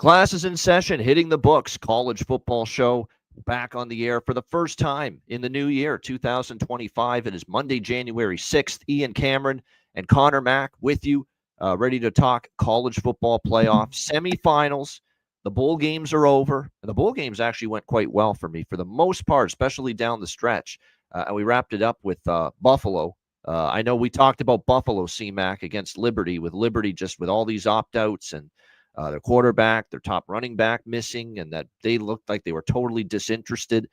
Class is in session, hitting the books. College football show back on the air for the first time in the new year, 2025. It is Monday, January 6th. Ian Cameron and Connor Mack with you, ready to talk college football playoff semifinals. The bowl games are over. And the bowl games actually went quite well for me for the most part, especially down the stretch. And we wrapped it up with Buffalo. I know we talked about Buffalo, CMAC, against Liberty, with Liberty just with all these opt-outs and their quarterback, their top running back missing, and that they looked like they were totally disinterested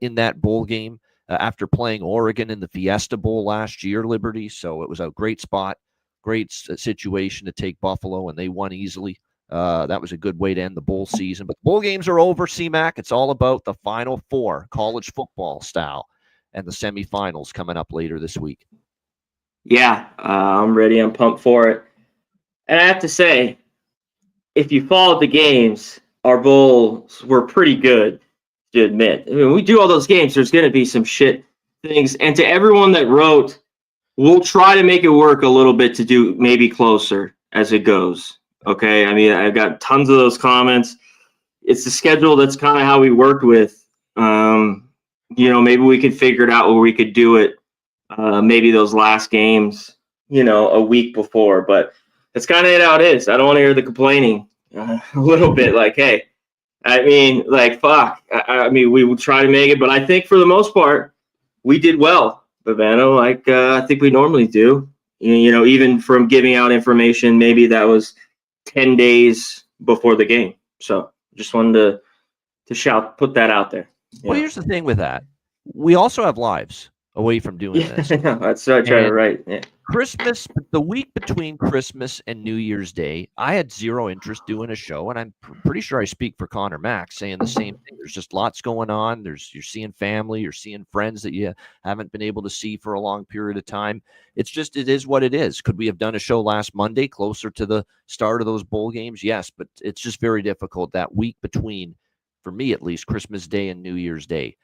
in that bowl game after playing Oregon in the Fiesta Bowl last year, Liberty. So it was a great spot, great situation to take Buffalo, and they won easily. That was a good way to end the bowl season. But the bowl games are over, CMAC. It's all about the Final Four, college football style, and the semifinals coming up later this week. Yeah, I'm ready. I'm pumped for it. And I have to say, if you followed the games, our bowls were pretty good, to admit. I mean, we do all those games, there's going to be some shit things. And to everyone that wrote, we'll try to make it work a little bit to do maybe closer as it goes. Okay? I mean, I've got tons of those comments. It's the schedule. That's kind of how we worked with. Maybe we could figure it out where we could do it maybe those last games, a week before. But that's kind of how it is. I don't want to hear the complaining a little bit. Like, hey, I mean, like, fuck. I mean, we will try to make it, but I think for the most part, we did well, Bavano. Like, I think we normally do. Even from giving out information, maybe that was 10 days before the game. So just wanted to put that out there. Well, here's the thing with that. We also have lives away from doing this. That's what I try to write. Yeah. Christmas, the week between Christmas and New Year's Day, I had zero interest doing a show, and I'm pretty sure I speak for Connor Mack saying the same thing. There's just lots going on. You're seeing family, you're seeing friends that you haven't been able to see for a long period of time. It is what it is. Could we have done a show last Monday closer to the start of those bowl games? Yes, but it's just very difficult that week between, for me at least, Christmas Day and New Year's Day.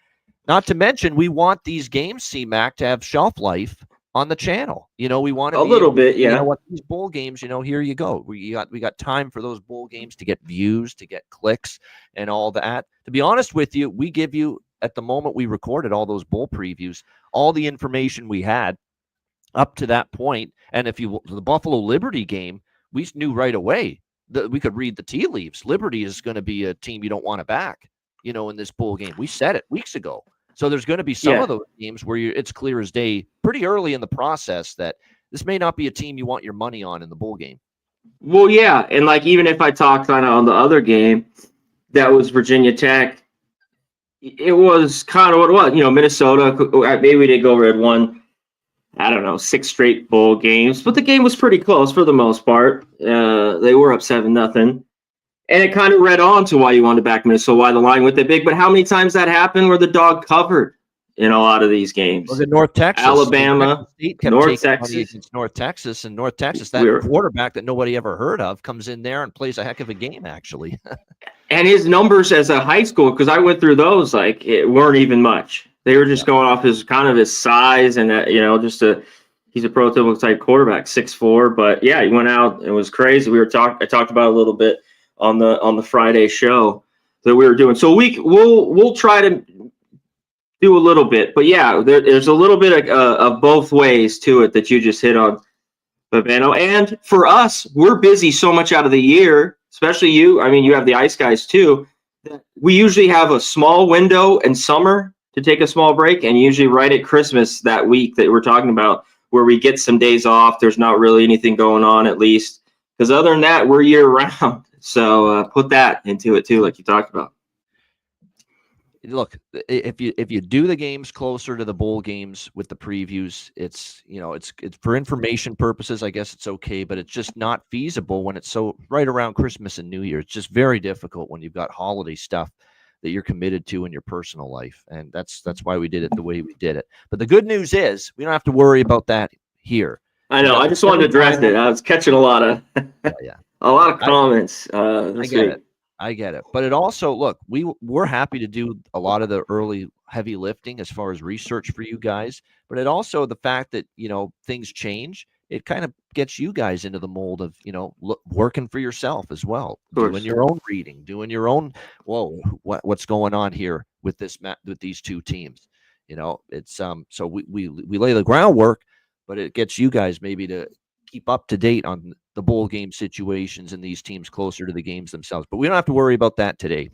Not to mention, we want these games, CMAC, to have shelf life on the channel. We want to a little bit, yeah. What these bowl games, here you go. We got time for those bowl games to get views, to get clicks, and all that. To be honest with you, we give you, at the moment we recorded all those bowl previews, all the information we had up to that point. And the Buffalo Liberty game, we knew right away that we could read the tea leaves. Liberty is going to be a team you don't want to back, in this bowl game. We said it weeks ago. So there's going to be some of those games where it's clear as day pretty early in the process that this may not be a team you want your money on in the bowl game. Well, yeah. And like, even if I talk kind of on the other game, that was Virginia Tech, it was kind of what it was. Minnesota, maybe we did go over at one, 6 straight bowl games, but the game was pretty close for the most part. They were up 7-0. And it kind of read on to why you wanted to back Minnesota, why the line went that big. But how many times that happened where the dog covered in a lot of these games? Was it North Texas? Alabama, North Texas. North Texas, that quarterback that nobody ever heard of comes in there and plays a heck of a game, actually. And his numbers as a high school, because I went through those, like, it weren't even much. They were just going off his size and, he's a prototypical type quarterback, 6'4". But, yeah, he went out. It was crazy. I talked about it a little bit on the Friday show that we were doing. So we'll try to do a little bit, but yeah, there's a little bit of both ways to it that you just hit on, Bavano. And for us, we're busy so much out of the year, especially you. I mean, you have the Ice Guys too. That we usually have a small window in summer to take a small break, and usually right at Christmas that week that we're talking about, where we get some days off. There's not really anything going on, at least, because other than that, we're year round. So put that into it too, like you talked about. Look, if you do the games closer to the bowl games with the previews, it's for information purposes. I guess it's okay, but it's just not feasible when it's so right around Christmas and New Year. It's just very difficult when you've got holiday stuff that you're committed to in your personal life, and that's why we did it the way we did it. But the good news is we don't have to worry about that here. I know. I just wanted to address it. I was catching a lot of a lot of comments. I get it. But it also, look, we're happy to do a lot of the early heavy lifting as far as research for you guys. But it also, the fact that, things change, it kind of gets you guys into the mold of, working for yourself as well, Of doing course. your own reading, doing your own, whoa, what's going on here with with these two teams. It's so we lay the groundwork, but it gets you guys maybe to keep up to date on the bowl game situations and these teams closer to the games themselves. But we don't have to worry about that today,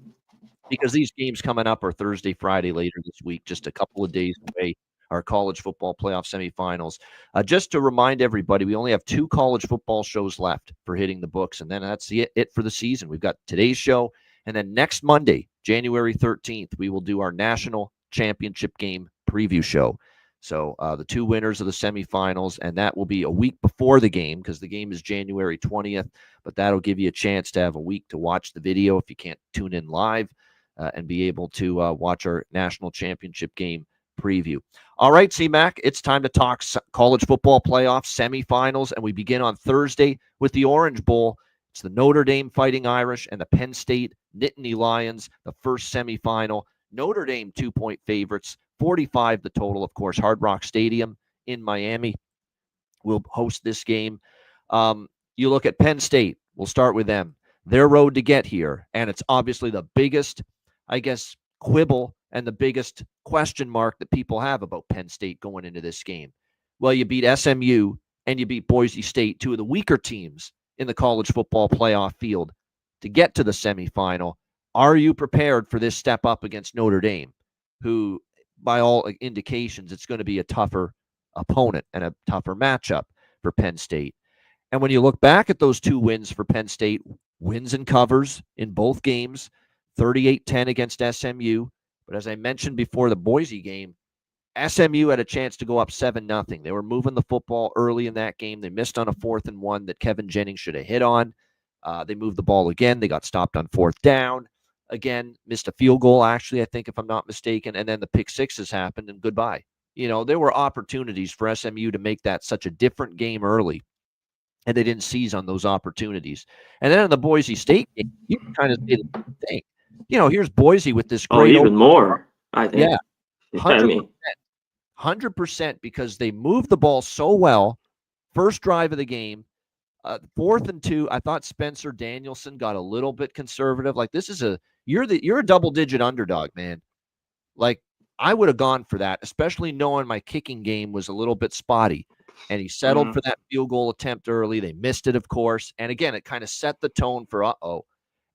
because these games coming up are Thursday, Friday later this week, just a couple of days away, our college football playoff semifinals. Just to remind everybody, we only have 2 college football shows left for hitting the books, and then that's it for the season. We've got today's show, and then next Monday, January 13th, we will do our national championship game preview show. So the 2 winners of the semifinals, and that will be a week before the game, because the game is January 20th, but that'll give you a chance to have a week to watch the video if you can't tune in live. And be able to watch our national championship game preview. All right, C-Mac, it's time to talk college football playoff semifinals, and we begin on Thursday with the Orange Bowl. It's the Notre Dame Fighting Irish and the Penn State Nittany Lions, the first semifinal. Notre Dame 2-point favorites, 45 the total, of course. Hard Rock Stadium in Miami will host this game. You look at Penn State. We'll start with them. Their road to get here, and it's obviously the biggest, I guess, quibble and the biggest question mark that people have about Penn State going into this game. Well, you beat SMU and you beat Boise State, 2 of the weaker teams in the college football playoff field, to get to the semifinal. Are you prepared for this step up against Notre Dame, who, by all indications, it's going to be a tougher opponent and a tougher matchup for Penn State? And when you look back at those 2 wins for Penn State, wins and covers in both games, 38-10 against SMU. But as I mentioned before the Boise game, SMU had a chance to go up 7-0. They were moving the football early in that game. They missed on a 4th and 1 that Kevin Jennings should have hit on. They moved the ball again. They got stopped on 4th down. Again, missed a field goal, actually, I think, if I'm not mistaken. And then the pick sixes happened, and goodbye. There were opportunities for SMU to make that such a different game early, and they didn't seize on those opportunities. And then in the Boise State game, you can kind of say the same thing. Here's Boise with this great even more, I think. Yeah, 100%, because they moved the ball so well. First drive of the game, 4th and 2. I thought Spencer Danielson got a little bit conservative. Like, this is you're a double-digit underdog, man. Like, I would have gone for that, especially knowing my kicking game was a little bit spotty. And he settled for that field goal attempt early. They missed it, of course. And again, it kind of set the tone for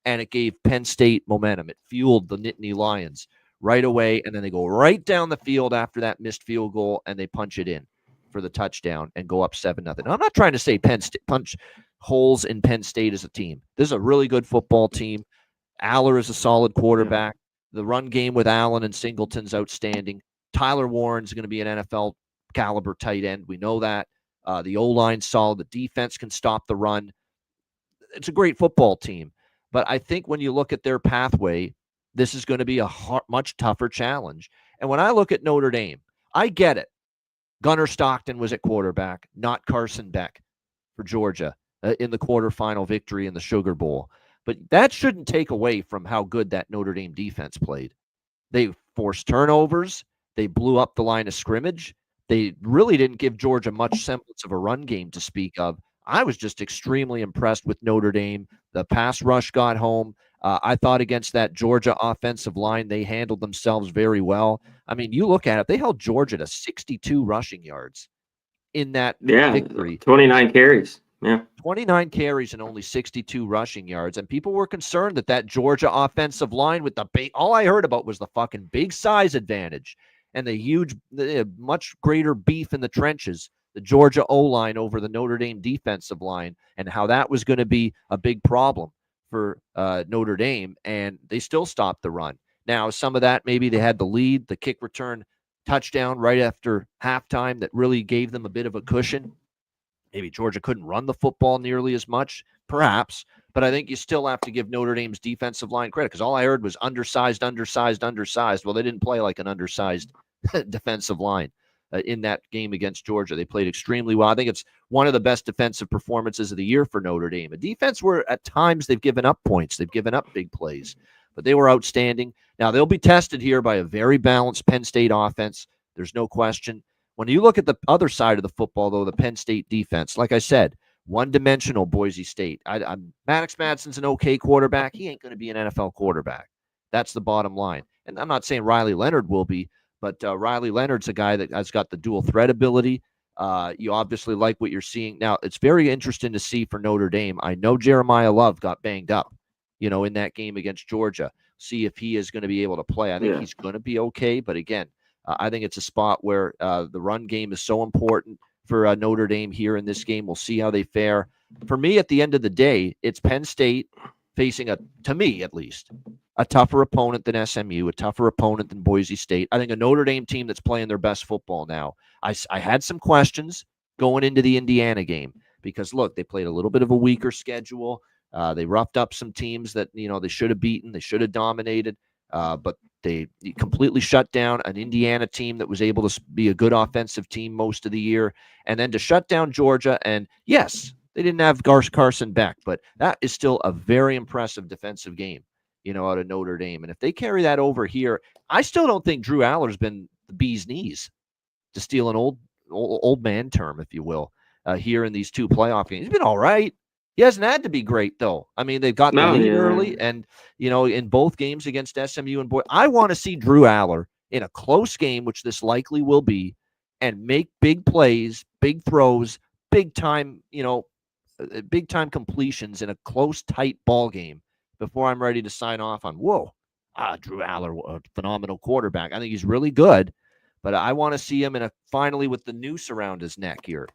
and it gave Penn State momentum. It fueled the Nittany Lions right away, and then they go right down the field after that missed field goal, and they punch it in for the touchdown and go up 7-0. I'm not trying to say Penn State punch holes in Penn State as a team. This is a really good football team. Aller is a solid quarterback. The run game with Allen and Singleton's outstanding. Tyler Warren's going to be an NFL caliber tight end. We know that. The O-line's solid. The defense can stop the run. It's a great football team. But I think when you look at their pathway, this is going to be a much tougher challenge. And when I look at Notre Dame, I get it. Gunnar Stockton was at quarterback, not Carson Beck for Georgia in the quarterfinal victory in the Sugar Bowl. But that shouldn't take away from how good that Notre Dame defense played. They forced turnovers. They blew up the line of scrimmage. They really didn't give Georgia much semblance of a run game to speak of. I was just extremely impressed with Notre Dame. The pass rush got home. I thought against that Georgia offensive line, they handled themselves very well. I mean, you look at it, they held Georgia to 62 rushing yards in that victory. 29 carries. Yeah. 29 carries and only 62 rushing yards. And people were concerned that Georgia offensive line with all I heard about was the fucking big size advantage and the much greater beef in the trenches, the Georgia O-line over the Notre Dame defensive line, and how that was going to be a big problem for Notre Dame, and they still stopped the run. Now, some of that, maybe they had the lead, the kick return touchdown right after halftime that really gave them a bit of a cushion. Maybe Georgia couldn't run the football nearly as much, perhaps, but I think you still have to give Notre Dame's defensive line credit, because all I heard was undersized. Well, they didn't play like an undersized defensive line in that game against Georgia. They played extremely well. I think it's one of the best defensive performances of the year for Notre Dame. A defense where at times they've given up points. They've given up big plays, but they were outstanding. Now, they'll be tested here by a very balanced Penn State offense. There's no question. When you look at the other side of the football, though, the Penn State defense, like I said, one-dimensional Boise State. Maddox Madsen's an okay quarterback. He ain't going to be an NFL quarterback. That's the bottom line. And I'm not saying Riley Leonard will be, but Riley Leonard's a guy that has got the dual threat ability. You obviously like what you're seeing. Now, it's very interesting to see for Notre Dame. I know Jeremiah Love got banged up, in that game against Georgia. See if he is going to be able to play. I think he's going to be okay. But again, I think it's a spot where the run game is so important for Notre Dame here in this game. We'll see how they fare. For me, at the end of the day, it's Penn State facing, to me at least, a tougher opponent than SMU, a tougher opponent than Boise State. I think a Notre Dame team that's playing their best football now. I had some questions going into the Indiana game because, look, they played a little bit of a weaker schedule. They roughed up some teams that, they should have beaten. They should have dominated, but they completely shut down an Indiana team that was able to be a good offensive team most of the year. And then to shut down Georgia, and yes, they didn't have Carson Beck, but that is still a very impressive defensive game, out of Notre Dame. And if they carry that over here, I still don't think Drew Aller's been the bee's knees, to steal an old man term, if you will, here in these two playoff games. He's been all right. He hasn't had to be great, though. I mean, they've got the lead early, and, in both games against SMU and I want to see Drew Aller in a close game, which this likely will be, and make big plays, big throws, big time completions in a close, tight ball game before I'm ready to sign off on, Drew Aller, a phenomenal quarterback. I think he's really good, but I want to see him finally with the noose around his neck here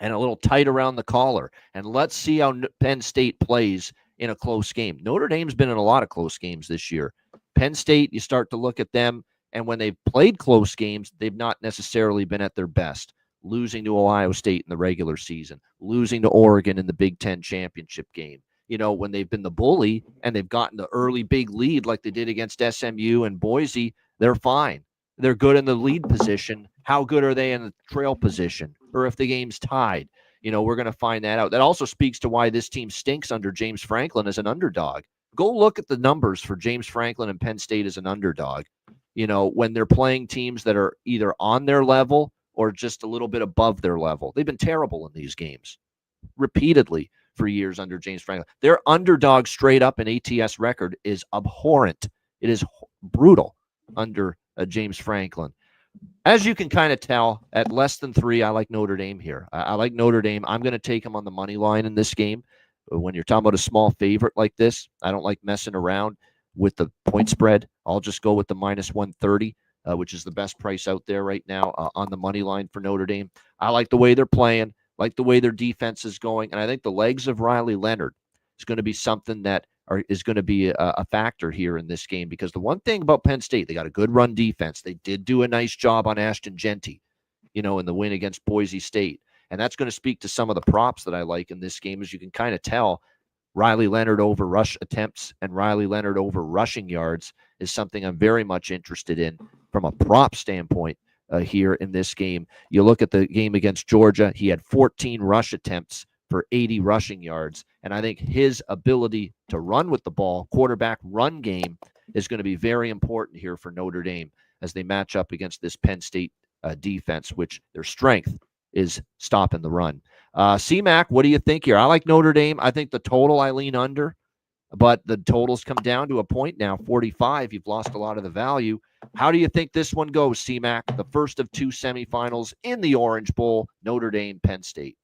and a little tight around the collar. And let's see how Penn State plays in a close game. Notre Dame's been in a lot of close games this year. Penn State, you start to look at them, and when they've played close games, they've not necessarily been at their best. Losing to Ohio State in the regular season, losing to Oregon in the Big Ten championship game. When they've been the bully and they've gotten the early big lead like they did against SMU and Boise, they're fine. They're good in the lead position. How good are they in the trail position? Or if the game's tied, we're going to find that out. That also speaks to why this team stinks under James Franklin as an underdog. Go look at the numbers for James Franklin and Penn State as an underdog, when they're playing teams that are either on their level or just a little bit above their level. They've been terrible in these games repeatedly for years under James Franklin. Their underdog straight up in ATS record is abhorrent. It is brutal under James Franklin. As you can kind of tell, at less than 3, I like Notre Dame here. I like Notre Dame. I'm going to take them on the money line in this game. When you're talking about a small favorite like this, I don't like messing around with the point spread. I'll just go with the minus 130. Which is the best price out there right now on the money line for Notre Dame. I like the way they're playing, like the way their defense is going, and I think the legs of Riley Leonard is going to be something that is going to be a factor here in this game, because the one thing about Penn State, they got a good run defense. They did do a nice job on Ashton Genty, in the win against Boise State, and that's going to speak to some of the props that I like in this game. As you can kind of tell, Riley Leonard over rush attempts and Riley Leonard over rushing yards is something I'm very much interested in from a prop standpoint here in this game. You look at the game against Georgia, he had 14 rush attempts for 80 rushing yards. And I think his ability to run with the ball, quarterback run game, is going to be very important here for Notre Dame as they match up against this Penn State defense, which their strength is stopping the run. C-Mac, what do you think here? I like Notre Dame. I think the total I lean under, but the totals come down to a point now, 45. You've lost a lot of the value. How do you think this one goes, C-Mac? The first of 2 semifinals in the Orange Bowl, Notre Dame, Penn State.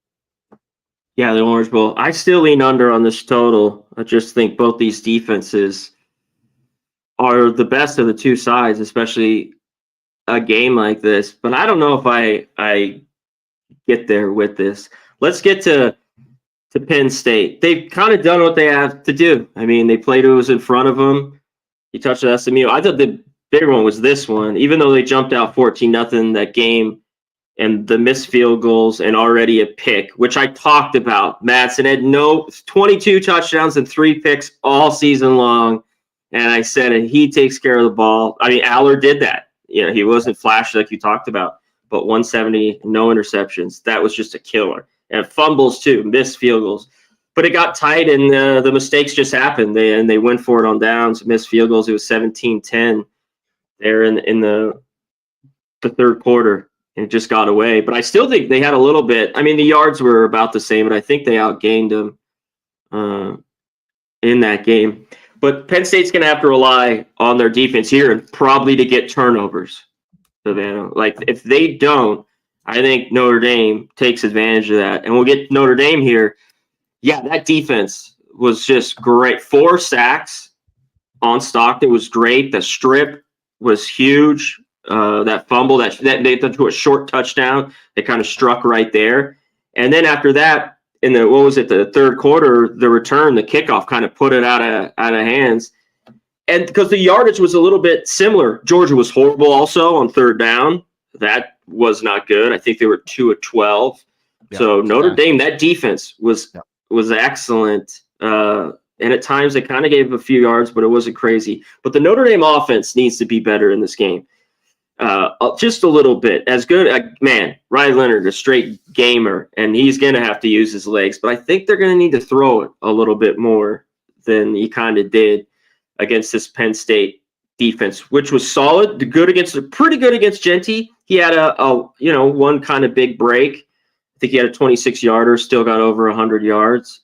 Yeah, the Orange Bowl. I still lean under on this total. I just think both these defenses are the best of the two sides, especially a game like this. But I don't know if I get there with this. Let's get to Penn State. They've kind of done what they have to do. I mean, they played who was in front of them. You touched on SMU. I thought the bigger one was this one, even though they jumped out 14-0 that game, and the missed field goals and already a pick, which I talked about. Madsen had 22 touchdowns and 3 picks all season long. And I said, he takes care of the ball. I mean, Aller did that. He wasn't flashy like you talked about, but 170, no interceptions. That was just a killer. And fumbles too, missed field goals. But it got tight, and the mistakes just happened. They went for it on downs, missed field goals. It was 17-10 there in the third quarter. and it just got away. But I still think they had a little bit. I mean, the yards were about the same, but I think they outgained them in that game. But Penn State's going to have to rely on their defense here and probably to get turnovers, Savannah. Like, if they don't, I think Notre Dame takes advantage of that. And we'll get Notre Dame here. Yeah, that defense was just great. 4 sacks on Stockton was great. The strip was huge. That fumble, that they to a short touchdown, they kind of struck right there. And then after that, in the third quarter, the return, the kickoff kind of put it out of hands. And because the yardage was a little bit similar, Georgia was horrible also on third down. That was not good. I think they were 2 of 12. Yeah, so Notre Dame, that defense was excellent. And at times they kind of gave a few yards, but it wasn't crazy. But the Notre Dame offense needs to be better in this game. Just a little bit. As good, man, Riley Leonard, a straight gamer, and he's going to have to use his legs. But I think they're going to need to throw it a little bit more than he kind of did against this Penn State defense, which was solid, pretty good against Genty. He had a one kind of big break. I think he had a 26-yarder, still got over 100 yards.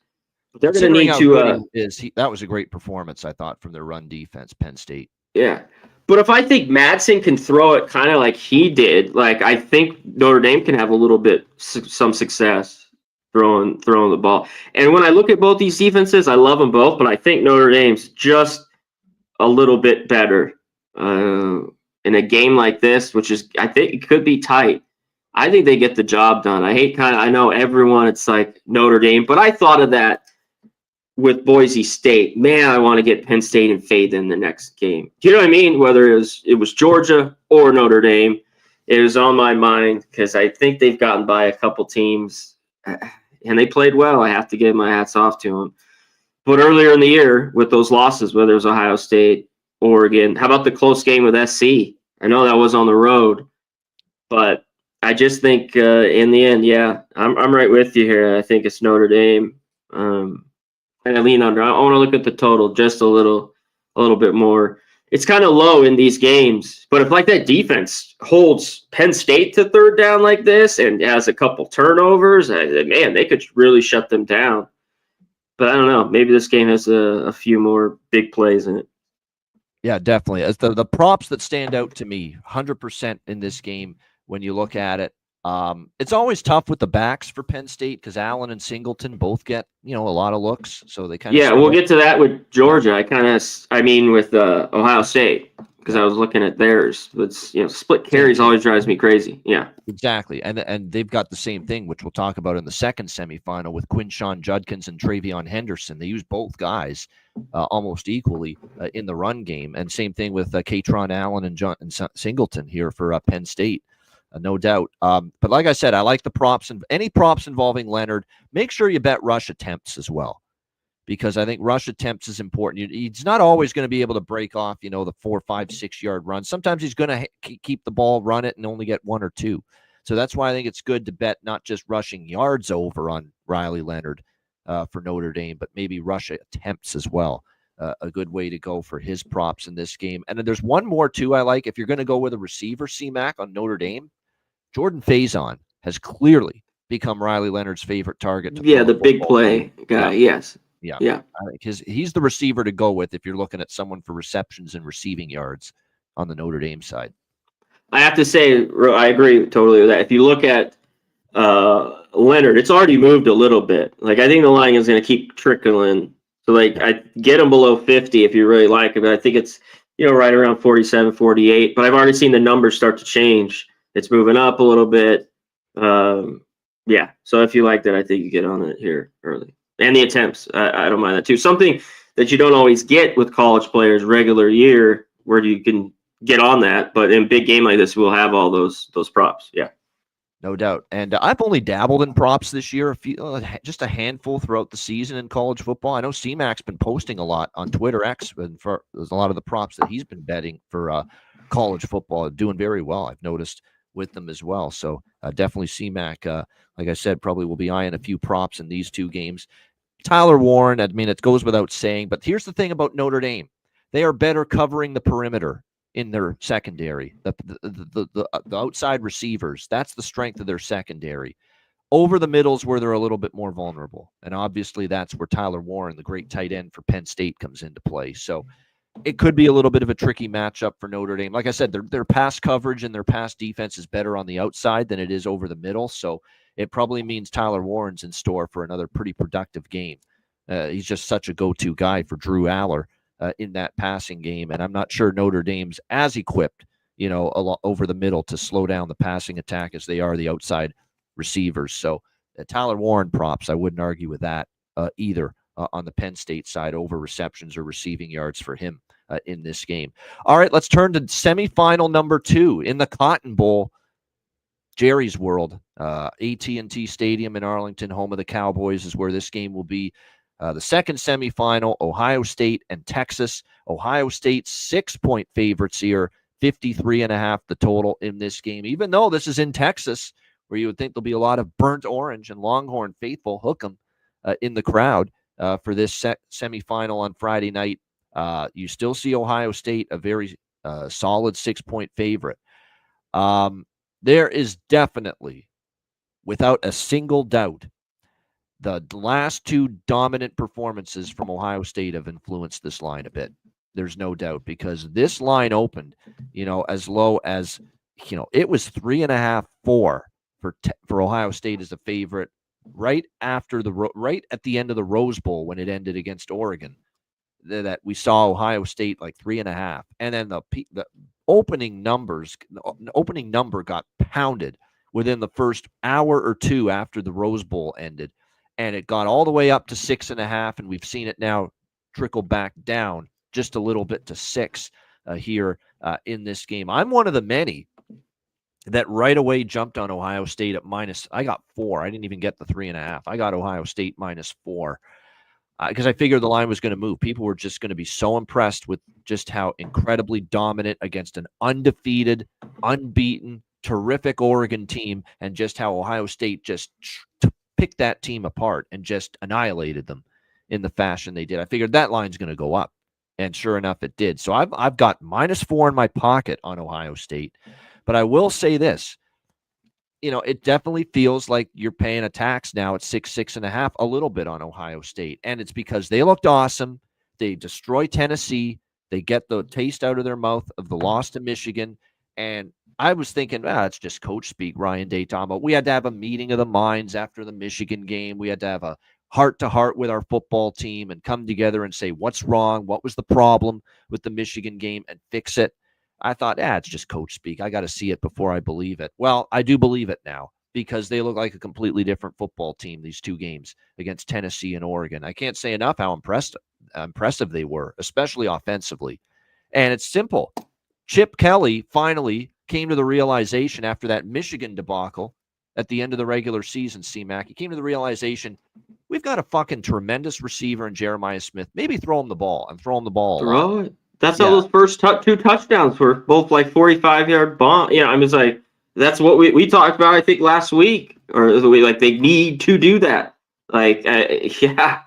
But they're going to need to. That was a great performance, I thought, from their run defense, Penn State. Yeah. But if I think Madsen can throw it kind of like he did, like I think Notre Dame can have a little bit some success throwing the ball. And when I look at both these defenses, I love them both, but I think Notre Dame's just a little bit better in a game like this, which is, I think it could be tight. I think they get the job done. I know everyone, it's like Notre Dame, but I thought of that with Boise State. Man, I want to get Penn State and fade in the next game. Do you know what I mean? Whether it was Georgia or Notre Dame, it was on my mind because I think they've gotten by a couple teams and they played well. I have to give my hats off to them. But earlier in the year with those losses, whether it was Ohio State, Oregon, how about the close game with SC? I know that was on the road, but I just think in the end, yeah, I'm right with you here. I think it's Notre Dame. And I lean under. I want to look at the total just a little bit more. It's kind of low in these games, but if like that defense holds Penn State to third down like this and has a couple turnovers, man, they could really shut them down. But I don't know. Maybe this game has a few more big plays in it. Yeah, definitely. As the props that stand out to me, 100% in this game when you look at it. It's always tough with the backs for Penn State because Allen and Singleton both get, a lot of looks. So they kind of we'll get to that with Georgia. With Ohio State because I was looking at theirs. It's split carries always drives me crazy. Yeah, exactly. And they've got the same thing, which we'll talk about in the second semifinal with Quinshawn Judkins and Travion Henderson. They use both guys almost equally in the run game, and same thing with Katron Allen and Singleton here for Penn State. No doubt. But like I said, I like the props, and any props involving Leonard, make sure you bet rush attempts as well, because I think rush attempts is important. He's not always going to be able to break off, the 4, 5, 6 yard runs. Sometimes he's going to keep the ball, run it, and only get 1 or 2. So that's why I think it's good to bet not just rushing yards over on Riley Leonard for Notre Dame, but maybe rush attempts as well. A good way to go for his props in this game. And then there's one more too I like. If you're going to go with a receiver, C-Mac on Notre Dame, Jordan Faison has clearly become Riley Leonard's favorite target. The big play guy. Yes. Yeah. I think he's the receiver to go with if you're looking at someone for receptions and receiving yards on the Notre Dame side. I have to say, I agree totally with that. If you look at Leonard, it's already moved a little bit. Like, I think the line is going to keep trickling. So, I get him below 50 if you really like it. But I think it's, right around 47, 48. But I've already seen the numbers start to change. It's moving up a little bit. So if you like that, I think you get on it here early. And the attempts, I don't mind that too. Something that you don't always get with college players regular year where you can get on that. But in a big game like this, we'll have all those props. Yeah. No doubt. And I've only dabbled in props this year, just a handful throughout the season in college football. I know C-Mac's been posting a lot on Twitter X, and there's a lot of the props that he's been betting for college football, doing very well, I've noticed, with them as well. So definitely C-Mac, like I said, probably will be eyeing a few props in these two games. Tyler Warren, I mean, it goes without saying, but here's the thing about Notre Dame. They are better covering the perimeter in their secondary. The outside receivers, that's the strength of their secondary. Over the middles where they're a little bit more vulnerable. And obviously that's where Tyler Warren, the great tight end for Penn State, comes into play. So it could be a little bit of a tricky matchup for Notre Dame. Like I said, their pass coverage and their pass defense is better on the outside than it is over the middle. So it probably means Tyler Warren's in store for another pretty productive game. He's just such a go-to guy for Drew Aller in that passing game. And I'm not sure Notre Dame's as equipped, over the middle to slow down the passing attack as they are the outside receivers. So Tyler Warren props, I wouldn't argue with that either on the Penn State side, over receptions or receiving yards for him in this game. All right, let's turn to semifinal number 2 in the Cotton Bowl. Jerry's World, AT&T Stadium in Arlington, home of the Cowboys, is where this game will be. The second semifinal, Ohio State and Texas. Ohio State 6-point favorites here, 53.5 the total in this game. Even though this is in Texas, where you would think there'll be a lot of burnt orange and Longhorn faithful, hook 'em, in the crowd for this semifinal on Friday night. You still see Ohio State a very solid 6-point favorite. There is definitely, without a single doubt, the last 2 dominant performances from Ohio State have influenced this line a bit. There's no doubt, because this line opened, as low as, it was 3.5, 4 for Ohio State as a favorite right at the end of the Rose Bowl when it ended against Oregon. That we saw Ohio State like 3.5, and then the opening number got pounded within the first hour or 2 after the Rose Bowl ended, and it got all the way up to 6.5, and we've seen it now trickle back down just a little bit to 6 here in this game. I'm one of the many that right away jumped on Ohio State at minus. I got 4. I didn't even get the 3.5. I got Ohio State -4. Because I figured the line was going to move. People were just going to be so impressed with just how incredibly dominant against an undefeated, unbeaten, terrific Oregon team, and just how Ohio State just picked that team apart and just annihilated them in the fashion they did. I figured that line's going to go up, and sure enough, it did. So I've got -4 in my pocket on Ohio State. But I will say this. It definitely feels like you're paying a tax now at 6.5, a little bit on Ohio State. And it's because they looked awesome. They destroy Tennessee. They get the taste out of their mouth of the loss to Michigan. And I was thinking, it's just coach speak, Ryan Daytama. We had to have a meeting of the minds after the Michigan game. We had to have a heart-to-heart with our football team and come together and say, what's wrong? What was the problem with the Michigan game, and fix it. I thought, it's just coach speak. I got to see it before I believe it. Well, I do believe it now, because they look like a completely different football team, these 2 games against Tennessee and Oregon. I can't say enough how impressive they were, especially offensively. And it's simple. Chip Kelly finally came to the realization after that Michigan debacle at the end of the regular season, C-Mac. He came to the realization, we've got a fucking tremendous receiver in Jeremiah Smith. Maybe throw him the ball and throw him the ball a lot. Throw it. That's how those first 2 touchdowns were, both like 45-yard bomb. I was like, that's what we talked about, I think, last week. Or they need to do that. That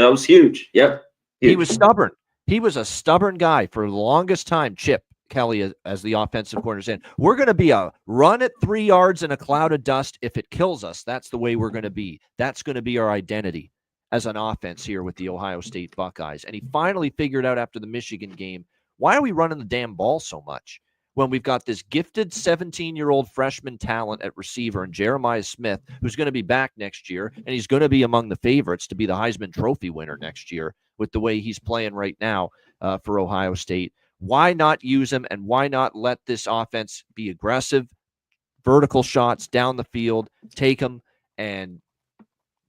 was huge. Yep. Huge. He was stubborn. He was a stubborn guy for the longest time, Chip Kelly, as the offensive coordinator, saying, we're going to be a run at 3 yards in a cloud of dust. If it kills us, that's the way we're going to be. That's going to be our identity as an offense here with the Ohio State Buckeyes. And he finally figured out after the Michigan game, why are we running the damn ball so much when we've got this gifted 17-year-old freshman talent at receiver and Jeremiah Smith, who's going to be back next year, and he's going to be among the favorites to be the Heisman Trophy winner next year with the way he's playing right now for Ohio State. Why not use him, and why not let this offense be aggressive, vertical shots down the field, take them, and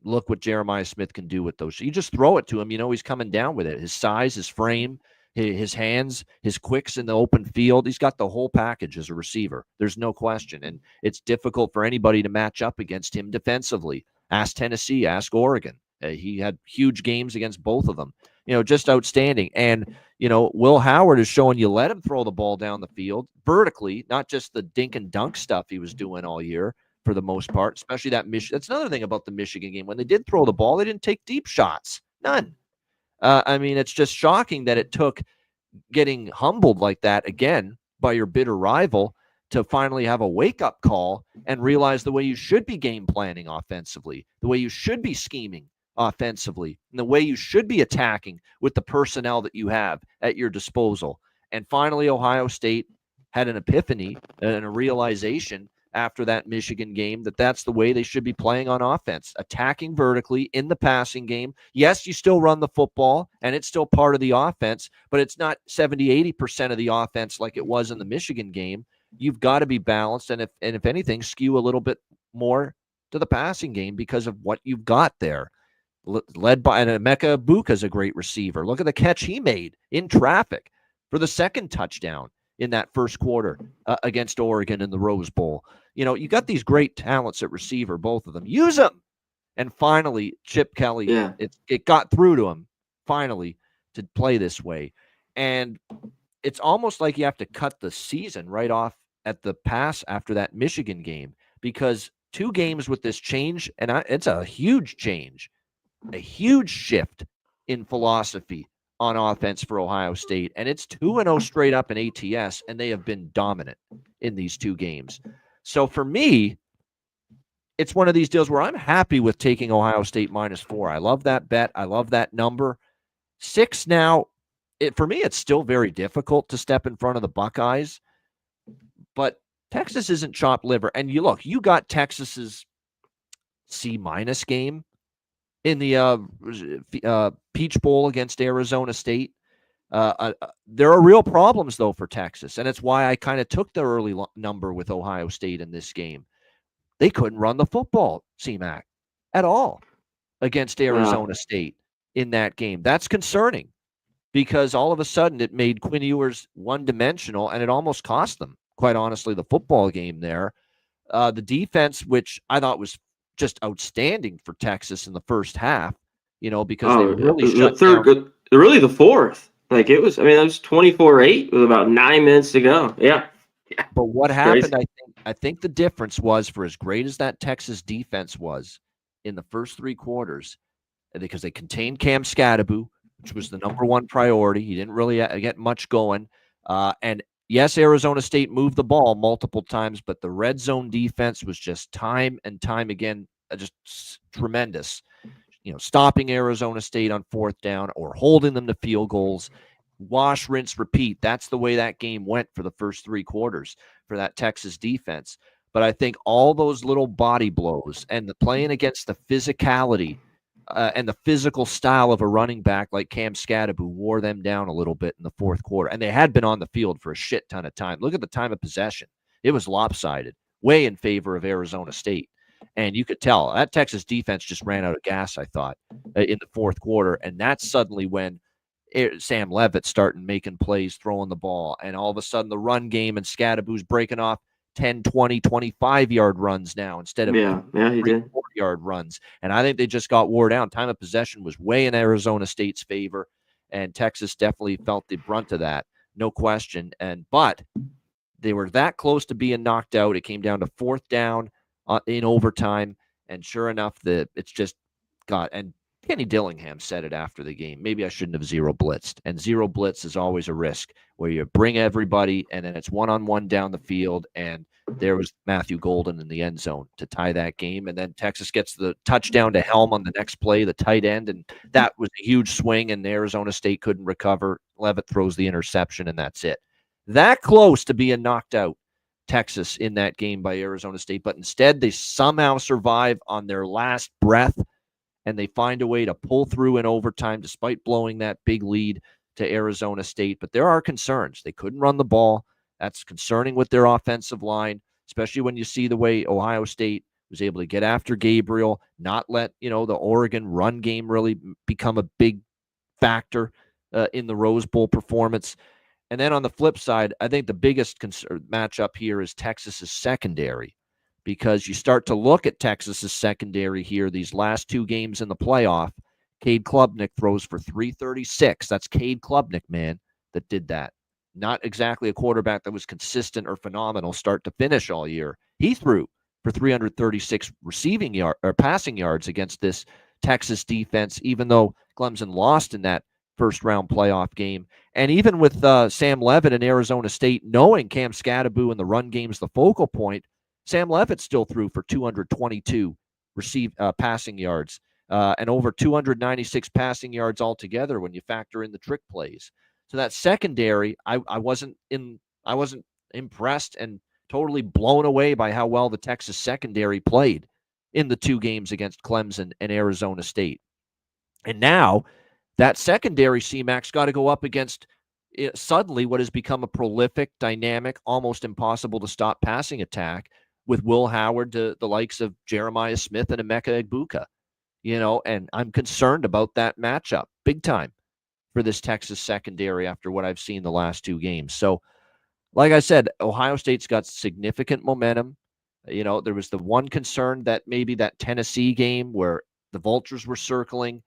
look what Jeremiah Smith can do with those. You just throw it to him. He's coming down with it. His size, his frame, his hands, his quicks in the open field. He's got the whole package as a receiver. There's no question. And it's difficult for anybody to match up against him defensively. Ask Tennessee, ask Oregon. He had huge games against both of them. Just outstanding. And, Will Howard is showing you let him throw the ball down the field vertically, not just the dink and dunk stuff he was doing all year. For the most part, especially that Michigan. That's another thing about the Michigan game. When they did throw the ball, they didn't take deep shots. None. It's just shocking that it took getting humbled like that again by your bitter rival to finally have a wake-up call and realize the way you should be game planning offensively, the way you should be scheming offensively, and the way you should be attacking with the personnel that you have at your disposal. And finally, Ohio State had an epiphany and a realization after that Michigan game that that's the way they should be playing on offense, attacking vertically in the passing game. Yes, you still run the football, and it's still part of the offense, but it's not 70, 80% of the offense like it was in the Michigan game. You've got to be balanced, and if anything, skew a little bit more to the passing game because of what you've got there. Led by, and Emeka Egbuka's a great receiver. Look at the catch he made in traffic for the second touchdown in that first quarter against Oregon in the Rose Bowl. You got these great talents at receiver, both of them. Use them. And finally, Chip Kelly, it got through to him, finally, to play this way. And it's almost like you have to cut the season right off at the pass after that Michigan game, because 2 games with this change, and it's a huge change, a huge shift in philosophy on offense for Ohio State. And it's 2-0 straight up in ATS, and they have been dominant in these 2 games. So for me, it's one of these deals where I'm happy with taking Ohio State -4. I love that bet. I love that number. 6 now. For me, it's still very difficult to step in front of the Buckeyes, but Texas isn't chopped liver. And you got Texas's C- game in the Peach Bowl against Arizona State. There are real problems, though, for Texas, and it's why I kind of took the early number with Ohio State in this game. They couldn't run the football, CMAC, at all against Arizona State in that game. That's concerning, because all of a sudden it made Quinn Ewers one-dimensional, and it almost cost them, quite honestly, the football game there. The defense, which I thought was just outstanding for Texas in the first half, because they really shut down. Really the fourth. Like it was 24-8 with about 9 minutes to go. Yeah. But what happened, I think the difference was, for as great as that Texas defense was in the first 3 quarters, because they contained Cam Scadaboo, which was the number 1 priority. He didn't really get much going. And yes, Arizona State moved the ball multiple times, but the red zone defense was just time and time again, just tremendous. Stopping Arizona State on 4th down or holding them to field goals. Wash, rinse, repeat. That's the way that game went for the first 3 quarters for that Texas defense. But I think all those little body blows and the playing against the physicality and the physical style of a running back like Cam Scadaboo wore them down a little bit in the 4th quarter. And they had been on the field for a shit ton of time. Look at the time of possession. It was lopsided, way in favor of Arizona State. And you could tell that Texas defense just ran out of gas, I thought, in the 4th quarter. And that's suddenly when Sam Levitt started making plays, throwing the ball. And all of a sudden the run game and Scadaboo's breaking off 10, 20, 25-yard runs now instead of 40-yard runs. And I think they just got wore down. Time of possession was way in Arizona State's favor, and Texas definitely felt the brunt of that, no question. But they were that close to being knocked out. It came down to 4th down in overtime, and sure enough, it's just got – and Kenny Dillingham said it after the game. Maybe I shouldn't have zero blitzed. And zero blitz is always a risk where you bring everybody and then it's one-on-one down the field. And there was Matthew Golden in the end zone to tie that game. And then Texas gets the touchdown to Helm on the next play, the tight end. And that was a huge swing, and Arizona State couldn't recover. Levitt throws the interception, and that's it. That close to being knocked out, Texas, in that game by Arizona State. But instead, they somehow survive on their last breath, and they find a way to pull through in overtime despite blowing that big lead to Arizona State. But there are concerns. They couldn't run the ball. That's concerning with their offensive line, especially when you see the way Ohio State was able to get after Gabriel, not let, the Oregon run game really become a big factor in the Rose Bowl performance. And then on the flip side, I think the biggest matchup here is Texas's secondary, because you start to look at Texas's secondary here, these last 2 games in the playoff. Cade Klubnik throws for 336. That's Cade Klubnik, man, that did that. Not exactly a quarterback that was consistent or phenomenal start to finish all year. He threw for 336 passing yards against this Texas defense, even though Clemson lost in that first-round playoff game. And even with Sam Levitt in Arizona State, knowing Cam Scatterbu and the run game's the focal point, Sam Levitt still threw for 222 passing yards and over 296 passing yards altogether when you factor in the trick plays. So that secondary, I wasn't impressed and totally blown away by how well the Texas secondary played in the 2 games against Clemson and Arizona State. And now that secondary, C-Mac's got to go up against suddenly what has become a prolific, dynamic, almost impossible to stop passing attack with Will Howard to the likes of Jeremiah Smith and Emeka Egbuka. And I'm concerned about that matchup big time for this Texas secondary after what I've seen the last 2 games. So, like I said, Ohio State's got significant momentum. There was the one concern that maybe that Tennessee game where the Vultures were circling.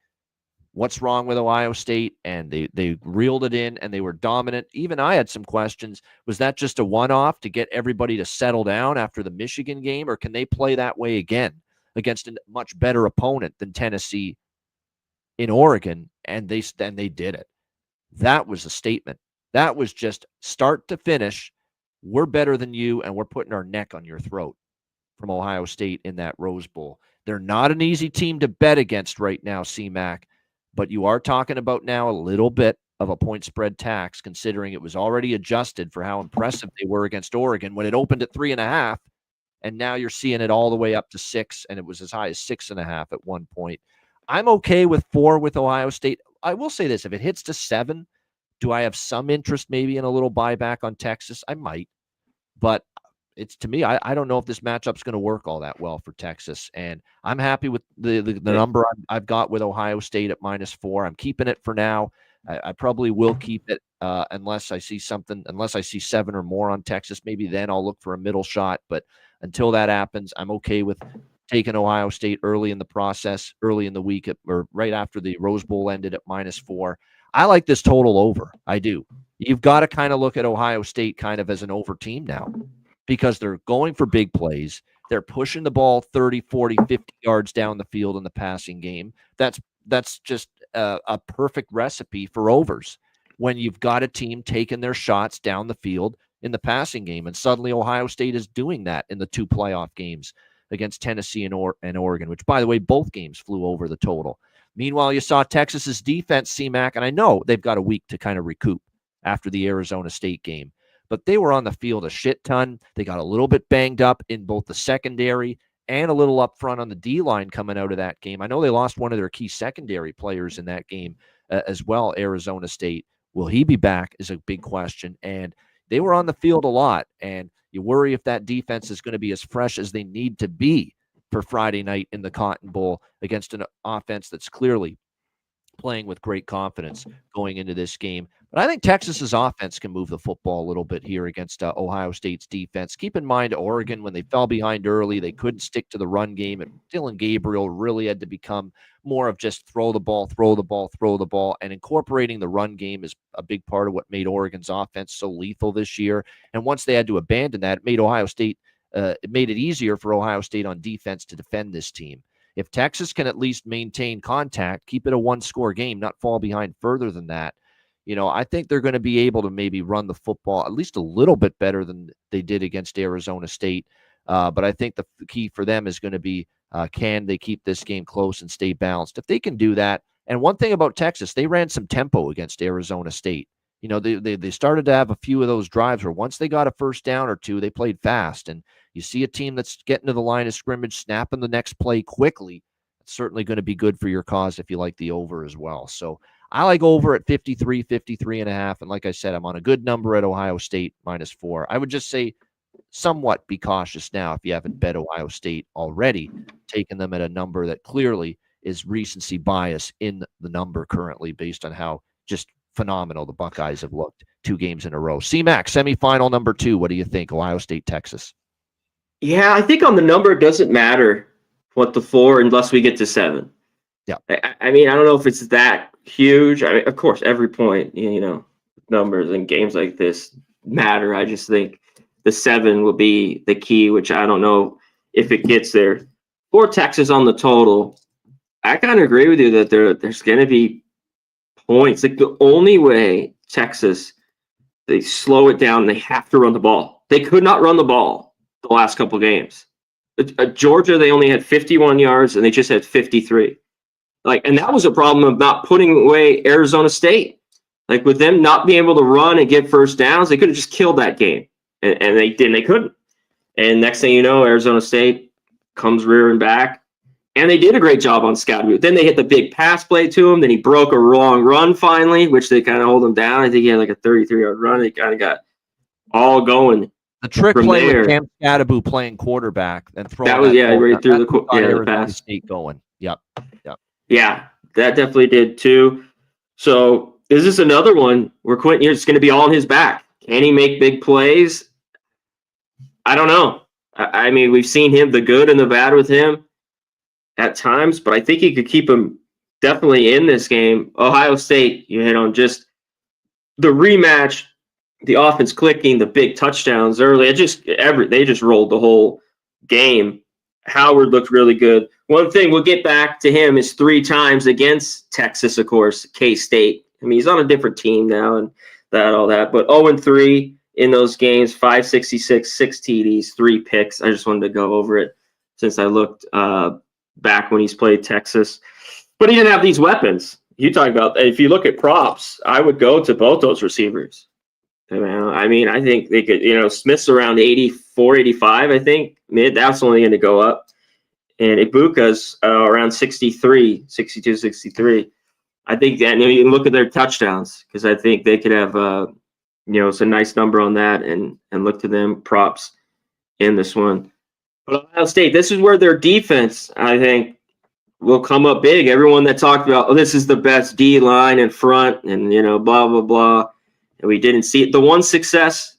What's wrong with Ohio State? And they reeled it in and they were dominant. Even I had some questions. Was that just a one-off to get everybody to settle down after the Michigan game, or can they play that way again against a much better opponent than Tennessee in Oregon? And they did it. That was a statement. That was just start to finish. We're better than you, and we're putting our neck on your throat from Ohio State in that Rose Bowl. They're not an easy team to bet against right now, C-Mac. But you are talking about now a little bit of a point spread tax, considering it was already adjusted for how impressive they were against Oregon when it opened at 3.5, and now you're seeing it all the way up to 6, and it was as high as 6.5 at one point. I'm okay with 4 with Ohio State. I will say this: if it hits to 7, do I have some interest maybe in a little buyback on Texas? I might, but it's to me, I don't know if this matchup's going to work all that well for Texas. And I'm happy with the number I've got with Ohio State at -4. I'm keeping it for now. I probably will keep it unless I see 7 or more on Texas. Maybe then I'll look for a middle shot. But until that happens, I'm okay with taking Ohio State early in the process, early in the week, or right after the Rose Bowl ended at -4. I like this total over. I do. You've got to kind of look at Ohio State kind of as an over team now, because they're going for big plays. They're pushing the ball 30, 40, 50 yards down the field in the passing game. That's just a perfect recipe for overs when you've got a team taking their shots down the field in the passing game. And suddenly Ohio State is doing that in the 2 playoff games against Tennessee and Oregon, which, by the way, both games flew over the total. Meanwhile, you saw Texas's defense, C-Mac, and I know they've got a week to kind of recoup after the Arizona State game, but they were on the field a shit ton. They got a little bit banged up in both the secondary and a little up front on the D-line coming out of that game. I know they lost one of their key secondary players in that game as well, Arizona State. Will he be back is a big question. And they were on the field a lot, and you worry if that defense is going to be as fresh as they need to be for Friday night in the Cotton Bowl against an offense that's clearly playing with great confidence going into this game. But I think Texas's offense can move the football a little bit here against Ohio State's defense. Keep in mind, Oregon, when they fell behind early, they couldn't stick to the run game, and Dylan Gabriel really had to become more of just throw the ball, and incorporating the run game is a big part of what made Oregon's offense so lethal this year. And once they had to abandon that, it made it made it easier for Ohio State on defense to defend this team. If Texas can at least maintain contact, keep it a 1-score game, not fall behind further than that, I think they're going to be able to maybe run the football at least a little bit better than they did against Arizona State. But I think the key for them is going to be, can they keep this game close and stay balanced? If they can do that, and one thing about Texas, they ran some tempo against Arizona State. They started to have a few of those drives where once they got a first down or two, they played fast. And you see a team that's getting to the line of scrimmage, snapping the next play quickly. It's certainly going to be good for your cause if you like the over as well. So I like over at 53.5. And like I said, I'm on a good number at Ohio State -4. I would just say somewhat be cautious now if you haven't bet Ohio State already, taking them at a number that clearly is recency bias in the number currently based on how just phenomenal the Buckeyes have looked 2 games in a row. C-Mac, semifinal number 2. What do you think? Ohio State, Texas. Yeah, I think on the number, it doesn't matter what the 4 unless we get to 7. Yeah. I mean, I don't know if it's that huge. I mean, of course, every point, numbers in games like this matter. I just think the 7 will be the key, which I don't know if it gets there. For Texas on the total, I kind of agree with you that there's going to be points. Like the only way Texas, they slow it down, they have to run the ball. They could not run the ball the last couple games. Georgia, they only had 51 yards and they just had 53. And that was a problem of not putting away Arizona State. Like with them not being able to run and get first downs, they could have just killed that game. And they didn't. They couldn't. And next thing you know, Arizona State comes rearing back. And they did a great job on scouting. Then they hit the big pass play to him. Then he broke a long run finally, which they kind of hold him down. I think he had like a 33-yard run. They kind of got all going. The trick play with Cam Scadaboo playing quarterback and throwing that was right through the pass. State going. Yep. Yeah, that definitely did too. So is this another one where Quentin Ewers is going to be all on his back? Can he make big plays? I don't know. I mean, we've seen him, the good and the bad with him at times, but I think he could keep him definitely in this game. Ohio State, you hit on just the rematch, the offense clicking, the big touchdowns early. They just rolled the whole game. Howard looked really good. One thing we'll get back to him is 3 times against Texas, of course, K-State. I mean, he's on a different team now and all that, but 0-3 in those games, 566, 6 TDs, 3 picks. I just wanted to go over it since I looked back when he's played Texas. But he didn't have these weapons. You talk about, if you look at props, I would go to both those receivers. I mean, I think they could, Smith's around 84, 85, I think. That's only going to go up. And Ibuka's around 63, 62, 63. I think that, you can look at their touchdowns because I think they could have, it's a nice number on that and look to them props in this one. But Ohio State, this is where their defense, I think, will come up big. Everyone that talked about, this is the best D line in front and, blah, blah, blah. And we didn't see it. The one success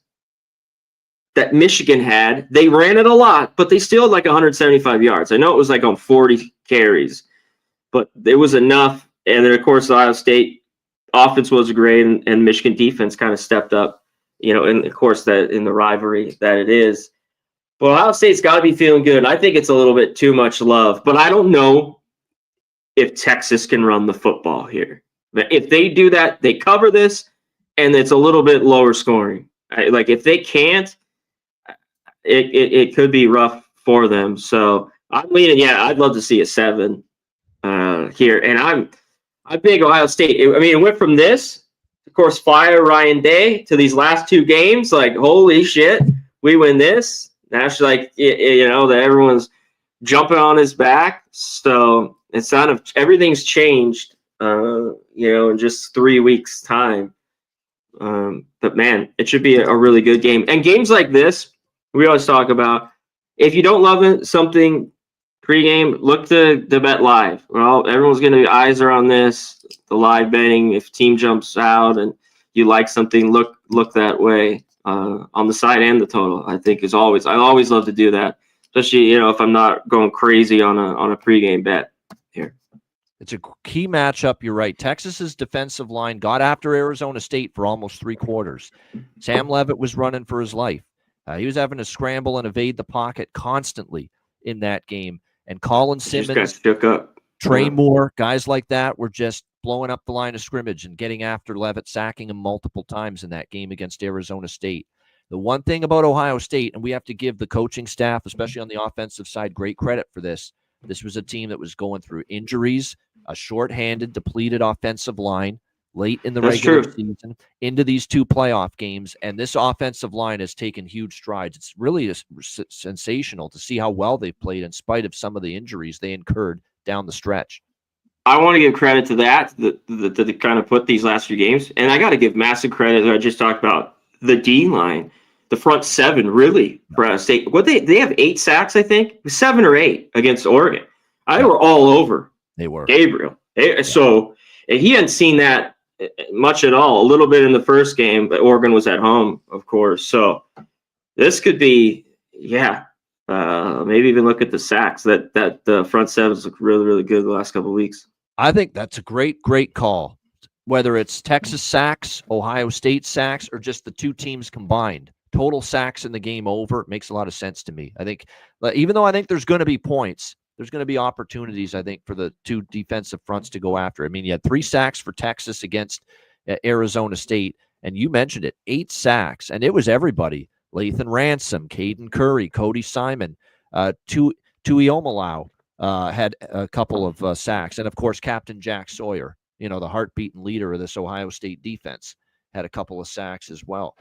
that Michigan had, they ran it a lot, but they still had like 175 yards. I know it was like on 40 carries, but it was enough. And then, of course, the Ohio State offense was great, and Michigan defense kind of stepped up, and, of course, that in the rivalry that it is. But Ohio State's got to be feeling good. I think it's a little bit too much love, but I don't know if Texas can run the football here. If they do that, they cover this, and it's a little bit lower scoring. If they can't, it could be rough for them. So I'm leaning, I'd love to see a 7 here. And I'm big Ohio State. I mean, it went from this, of course, fire Ryan Day to these last 2 games. Like, holy shit, we win this. Now it's like, that everyone's jumping on his back. So it's everything's changed, in just 3 weeks' time. But man, it should be a really good game. And games like this, we always talk about, if you don't love something pregame, look to bet live. Well, everyone's going to eyes are on this, the live betting. If team jumps out and you like something, look that way on the side and the total. I think I always love to do that, especially if I'm not going crazy on a pregame bet here. It's a key matchup. You're right. Texas's defensive line got after Arizona State for almost 3 quarters. Sam Leavitt was running for his life. He was having to scramble and evade the pocket constantly in that game. And Colin Simmons, just got shook up. Trey Moore, guys like that were just blowing up the line of scrimmage and getting after Leavitt, sacking him multiple times in that game against Arizona State. The one thing about Ohio State, and we have to give the coaching staff, especially on the offensive side, great credit for this. This was a team that was going through injuries, a shorthanded, depleted offensive line late in the regular season into these 2 playoff games, and this offensive line has taken huge strides. It's really sensational to see how well they've played in spite of some of the injuries they incurred down the stretch. I want to give credit to that kind of put these last few games, and I got to give massive credit. I just talked about the D line, the front 7, really. For State, what they have 8 sacks, I think, 7 or 8 against Oregon. They were all over. They were Gabriel. So he hadn't seen that much at all. A little bit in the first game, but Oregon was at home, of course. So this could be, maybe even look at the sacks. That the front 7s look really, really good the last couple of weeks. I think that's a great call. Whether it's Texas sacks, Ohio State sacks, or just the 2 teams combined, total sacks in the game over, it makes a lot of sense to me. I think, even though I think there's going to be points, there's going to be opportunities, I think, for the two defensive fronts to go after. I mean, you had 3 sacks for Texas against Arizona State, and you mentioned it, 8 sacks, and it was everybody. Lathan Ransom, Caden Curry, Cody Simon, Tui Omalau had a couple of sacks, and of course, Captain Jack Sawyer, the heartbeat and leader of this Ohio State defense, had a couple of sacks as well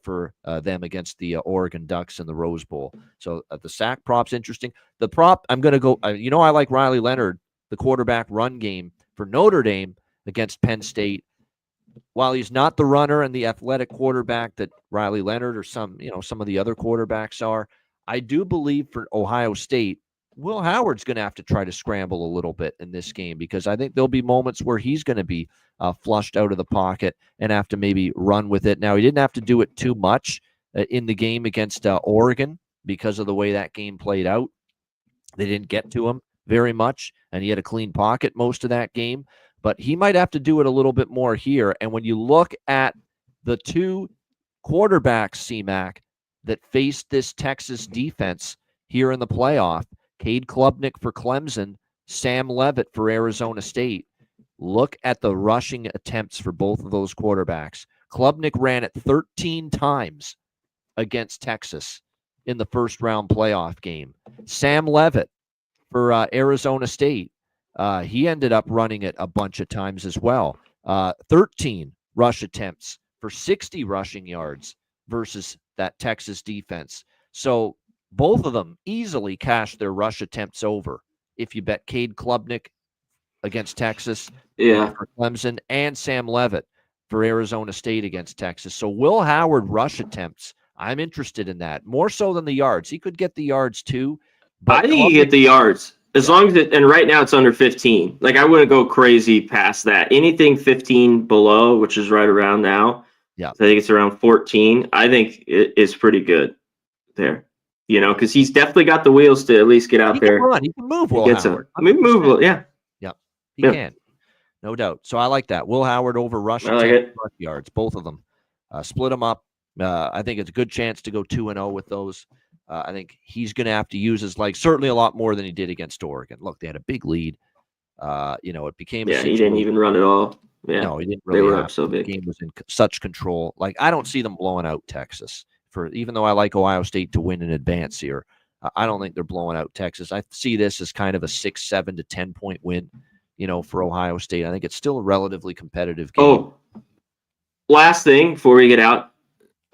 for them against the Oregon Ducks in the Rose Bowl. So the sack prop's interesting. The prop, I'm going to go, I like Riley Leonard, the quarterback run game for Notre Dame against Penn State. While he's not the runner and the athletic quarterback that Riley Leonard or some of the other quarterbacks are, I do believe for Ohio State, Will Howard's going to have to try to scramble a little bit in this game, because I think there'll be moments where he's going to be flushed out of the pocket and have to maybe run with it. Now, he didn't have to do it too much in the game against Oregon because of the way that game played out. They didn't get to him very much, and he had a clean pocket most of that game. But he might have to do it a little bit more here. And when you look at the 2 quarterbacks, C-Mac, that faced this Texas defense here in the playoff, Cade Klubnik for Clemson, Sam Leavitt for Arizona State, look at the rushing attempts for both of those quarterbacks. Klubnik ran it 13 times against Texas in the first-round playoff game. Sam Leavitt for Arizona State, he ended up running it a bunch of times as well. 13 rush attempts for 60 rushing yards versus that Texas defense. So both of them easily cashed their rush attempts over if you bet Cade Klubnik against Texas for Clemson and Sam Leavitt for Arizona State against Texas. So Will Howard rush attempts, I'm interested in that, more so than the yards. He could get the yards too. But I think he get the yards. As long as and right now it's under 15. Like, I wouldn't go crazy past that. Anything 15 below, which is right around now. Yeah. So I think it's around 14. I think it is pretty good there. Because he's definitely got the wheels to at least get out there. Run. He can move, Will Howard. Move, yeah. Yeah, he can. No doubt. So I like that. Will Howard over rushing yards, both of them. Split them up. I think it's a good chance to go 2-0 with those. I think he's going to have to use his legs certainly a lot more than he did against Oregon. Look, they had a big lead. It became he didn't even run at all. Yeah, no, he didn't really. They were up so big. The game was in such control. Like, I don't see them blowing out Texas. Even though I like Ohio State to win in advance here, I don't think they're blowing out Texas. I see this as kind of a 6, 7 to 10 point win, for Ohio State. I think it's still a relatively competitive game. Oh, last thing before we get out,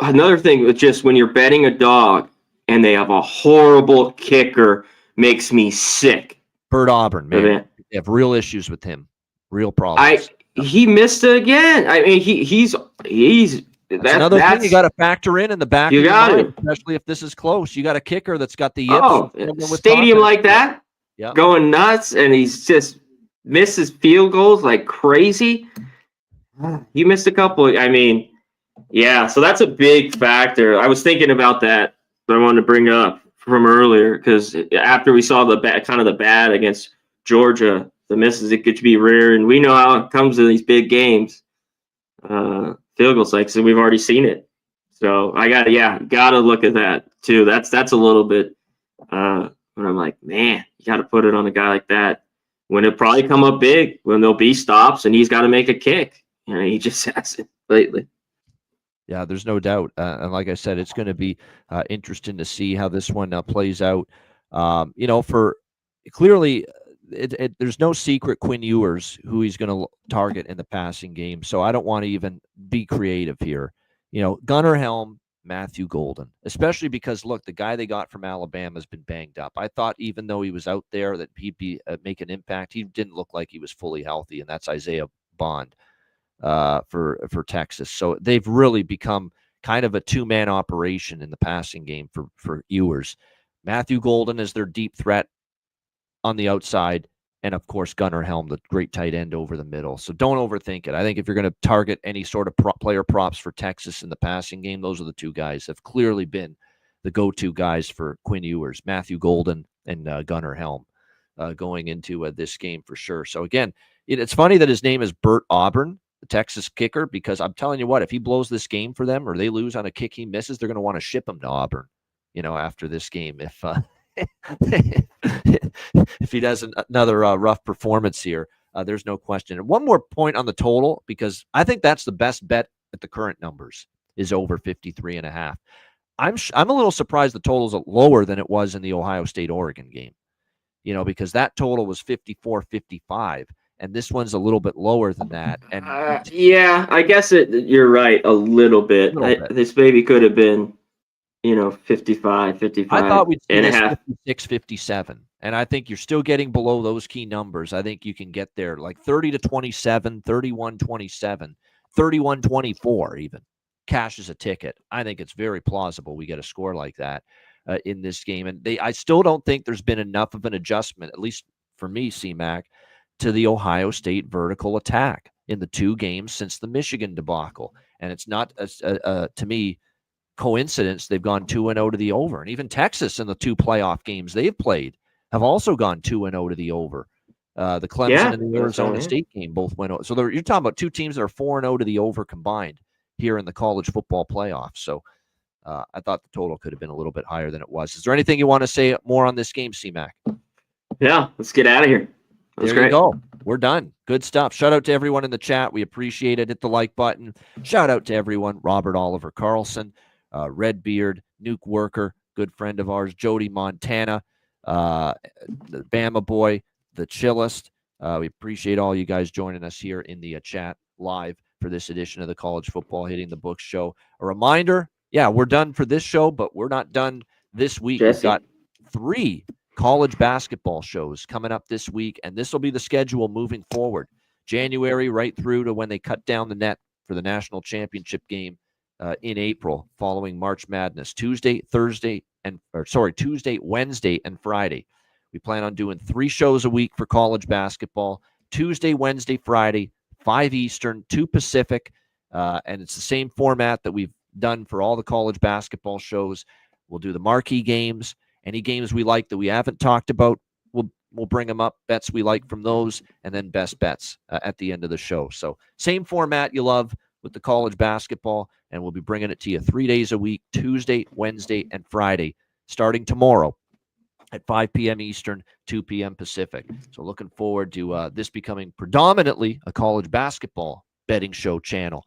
another thing with just when you're betting a dog and they have a horrible kicker makes me sick. Bert Auburn, man. They have real issues with him. Real problems. He missed it again. I mean, he's that's another thing you got to factor in the back of your mind, especially if this is close. You got a kicker that's got the yips. Stadium like that, going nuts, and he's just misses field goals like crazy. He missed a couple. I mean, so that's a big factor. I was thinking about that, but I wanted to bring up from earlier, because after we saw the bad against Georgia, the misses, it could be rare, and we know how it comes to these big games. Field goals, like, so we've already seen it. So I gotta look at that too. That's a little bit when I'm like, man, you got to put it on a guy like that when it probably come up big, when there'll be stops and he's got to make a kick. He just hasn't lately. Yeah, there's no doubt. And like I said, it's going to be interesting to see how this one plays out. For clearly, there's no secret Quinn Ewers who he's going to target in the passing game. So I don't want to even be creative here. Gunnar Helm, Matthew Golden, especially because, look, the guy they got from Alabama has been banged up. I thought even though he was out there that he'd be make an impact. He didn't look like he was fully healthy, and that's Isaiah Bond for Texas. So they've really become kind of a two-man operation in the passing game for Ewers. Matthew Golden is their deep threat on the outside, and of course Gunnar Helm, the great tight end over the middle. So don't overthink it. I think if you're going to target any sort of player props for Texas in the passing game, those are the two guys that have clearly been the go-to guys for Quinn Ewers, Matthew Golden and Gunnar Helm going into this game for sure. So again, it's funny that his name is Bert Auburn, the Texas kicker, because I'm telling you what, if he blows this game for them or they lose on a kick he misses, they're going to want to ship him to Auburn, after this game. If if he does another rough performance here. There's no question. And one more point on the total, because I think that's the best bet at the current numbers, is over 53.5. I'm a little surprised the total's lower than it was in the Ohio State-Oregon game, because that total was 54-55, and this one's a little bit lower than that. And yeah, I guess you're right a little bit. This baby could have been, 55 I thought we'd see and a this half. 56, 57. And I think you're still getting below those key numbers. I think you can get there like 30-27, 31-27, 31-24 even. Cash is a ticket. I think it's very plausible we get a score like that in this game. And I still don't think there's been enough of an adjustment, at least for me, C-Mac, to the Ohio State vertical attack in the 2 games since the Michigan debacle. And it's not, to me, coincidence they've gone 2-0 to the over. And even Texas in the 2 playoff games they've played have also gone 2-0 to the over. The Clemson and the Arizona State game both went over. So you're talking about 2 teams that are 4-0 to the over combined here in the college football playoffs. So I thought the total could have been a little bit higher than it was. Is there anything you want to say more on this game, C-Mac? Yeah, let's get out of here. There you go. We're done. Good stuff. Shout out to everyone in the chat. We appreciate it. Hit the like button. Shout out to everyone. Robert Oliver Carlson, Redbeard, Nuke Worker, good friend of ours, Jody Montana, the Bama Boy, the Chillest. We appreciate all you guys joining us here in the chat live for this edition of the College Football Hitting the Books show. A reminder, we're done for this show, but we're not done this week. We've got 3 college basketball shows coming up this week, and this will be the schedule moving forward. January right through to when they cut down the net for the national championship game in April following March Madness. Tuesday, Wednesday, and Friday. We plan on doing 3 shows a week for college basketball. Tuesday, Wednesday, Friday, 5 Eastern, 2 Pacific, and it's the same format that we've done for all the college basketball shows. We'll do the marquee games. Any games we like that we haven't talked about, we'll bring them up, bets we like from those, and then best bets at the end of the show. So same format you love with the college basketball, and we'll be bringing it to you 3 days a week, Tuesday, Wednesday, and Friday, starting tomorrow at 5 p.m. Eastern, 2 p.m. Pacific. So looking forward to this becoming predominantly a college basketball betting show channel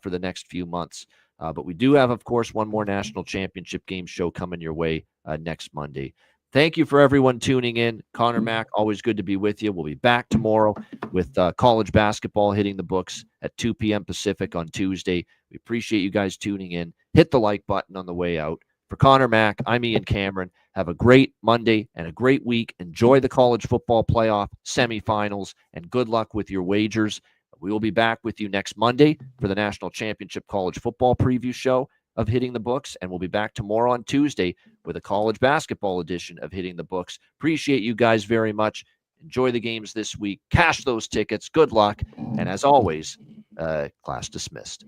for the next few months. But we do have, of course, one more national championship game show coming your way next Monday. Thank you for everyone tuning in. Connor Mack, always good to be with you. We'll be back tomorrow with college basketball hitting the books at 2 p.m. Pacific on Tuesday. We appreciate you guys tuning in. Hit the like button on the way out. For Connor Mack, I'm Ian Cameron. Have a great Monday and a great week. Enjoy the college football playoff semifinals, and good luck with your wagers. We will be back with you next Monday for the National Championship College Football Preview Show of Hitting the Books, and we'll be back tomorrow on Tuesday with a college basketball edition of Hitting the Books. Appreciate you guys very much. Enjoy the games this week. Cash those tickets. Good luck. And as always, class dismissed.